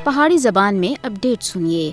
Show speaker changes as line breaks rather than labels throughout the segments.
پہاڑی زبان میں اپڈیٹ سنیے۔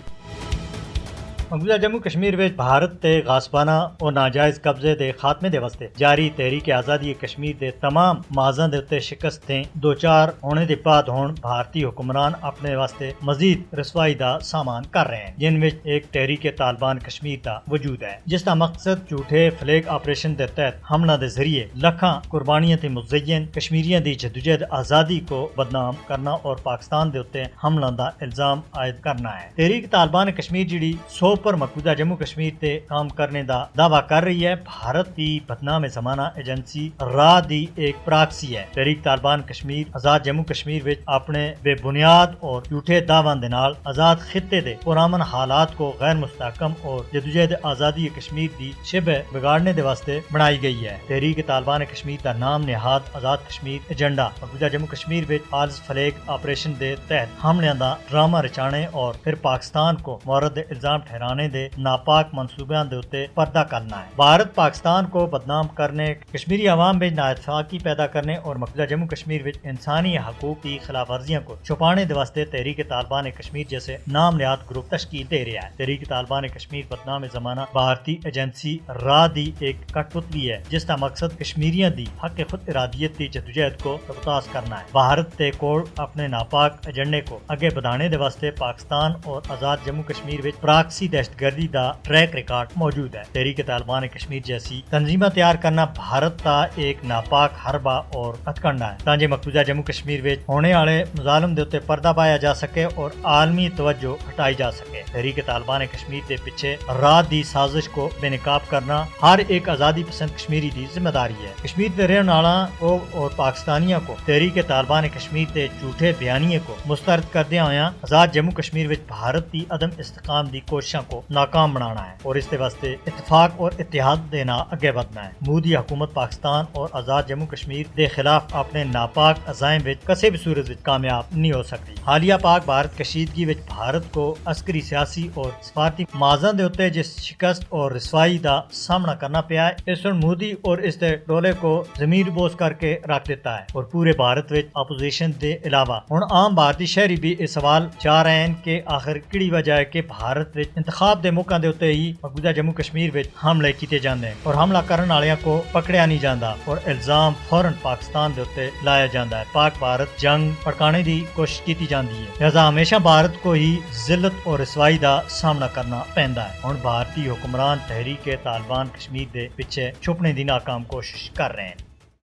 مقبوضہ جموں کشمیر وچ بھارت تے غاصبانہ اور ناجائز قبضے دے خاتمے دے واسطے جاری تحریک آزادی کشمیر دے تمام معزاں دے اُتے شکست دے دو چار ہونے دے بعد ہن بھارتی حکمران اپنے واسطے مزید رسوائی دا سامان کر رہے ہیں، جن وچ ایک تحریک طالبان کشمیر دا وجود ہے، جس دا مقصد جھوٹے فلیگ آپریشن دے تحت حملہ دے ذریعے لکھاں قربانیاں تے مزین کشمیریاں دی جدوجہد آزادی کو بدنام کرنا اور پاکستان دے اُتے حملہ دا الزام عائد کرنا ہے۔ تحریک طالبان کشمیر جڑی سو پر مقبوضہ جموں کشمیر تے کام کرنے دا دعویٰ کر رہی ہے، بھارت کی بدنام زمانہ ایجنسی را دی ایک پراکسی ہے۔ تحریک طالبان کشمیر آزاد جموں کشمیر وچ اپنے بے بنیاد اور جھوٹے دعواں دے نال آزاد خطے دے پرامن حالات کو غیر مستحکم اور جدوجہد آزادی کشمیر دی شبہ بگاڑنے دے واسطے بنائی گئی ہے۔ تحریک طالبان کشمیر دا نام نہاد آزاد کشمیر ایجنڈا مقبوضہ جموں کشمیر وچ فالس فلیگ آپریشن دے تحت حملے دا ڈرامہ رچانے اور پھر پاکستان کو مورد الزام ٹھہرانے دے ناپاک منصوبیاں دے اُتے پردہ کرنا ہے۔ بھارت پاکستان کو بدنام کرنے، کشمیری عوام میں نااتفاقی پیدا کرنے اور مقبوضہ جموں کشمیر وچ انسانی حقوق کی خلاف ورزیاں کو چھپانے دے واسطے تحریک طالبان کشمیر جیسے نام نہاد گروپ تشکیل دے رہا ہے۔ تحریک طالبان کشمیر بدنام زمانہ بھارتی ایجنسی را دی ایک کٹ پتلی ہے، جس کا مقصد کشمیریاں دی حق خود ارادیت کی جدوجہد کو سبتاز کرنا ہے۔ بھارت تے کول اپنے ناپاک ایجنڈے کو اگے بڑھانے دے واسطے پاکستان اور آزاد جموں کشمیر وچ پراکسی دہشت گردی دا ٹریک ریکارڈ موجود ہے۔ تحریک طالبان کشمیر جیسی تنظیمیں تیار کرنا بھارت کا ایک ناپاک حربہ اور ہتھکنڈا ہے، تاکہ مقبوضہ جموں کشمیر وچ ہونے والے مظالم دے اوتے پردہ پایا جا سکے اور عالمی توجہ ہٹائی جا سکے۔ تحریک طالبان کشمیر دے پیچھے رات دی سازش کو بے نقاب کرنا ہر ایک آزادی پسند کشمیری دی ذمہ داری ہے۔ کشمیر دے رہن والوں اور پاکستانیوں کو تحریک طالبان کشمیر دے جھوٹے بیانیے کو مسترد کردیا ہویا آزاد جموں کشمیر وچ بھارت کی عدم استحکام دی کوششاں کو ناکام بنانا ہے اور اس کے واسطے اتفاق اور اتحاد دینا اگے بڑھنا ہے۔ مودی حکومت پاکستان اور آزاد جموں کشمیر دے خلاف اپنے ناپاک عزائم وچ کسی بھی صورت وچ کامیاب نہیں ہو سکتی۔ حالیہ پاک بھارت کشیدگی وچ بھارت کو عسکری، سیاسی اور سفارتی معزاں دے اوتے جس شکست اور رسوائی دا سامنا کرنا پیا ہے، اس وقت مودی اور اس دے ٹولے کو ضمیر بوز کر کے رکھ دیتا ہے اور پورے بھارت وچ اپوزیشن دے علاوہ ہن عام بھارتی شہری بھی یہ سوال چاہ رہے ہیں کہ آخر کیڑی وجہ ہے کہ بھارت وچ انتخاب دے موقع دے اوتے ہی مقبوضہ جموں کشمیر وچ حملے کیتے جاندے ہیں اور حملہ کرن والیاں کو پکڑیا نہیں جاندا اور الزام فوراً پاکستان دے اوتے لایا جاندا ہے۔ پاک بھارت جنگ بھڑکانے دی کوشش کیتی جاندی ہے، لہذا ہمیشہ بھارت کو ہی ذلت اور رسوائی دا سامنا کرنا پیندا ہے۔ ہن بھارتی حکمران تحریک طالبان کشمیر دے پیچھے چھپنے دی ناکام کوشش کر رہے ہیں۔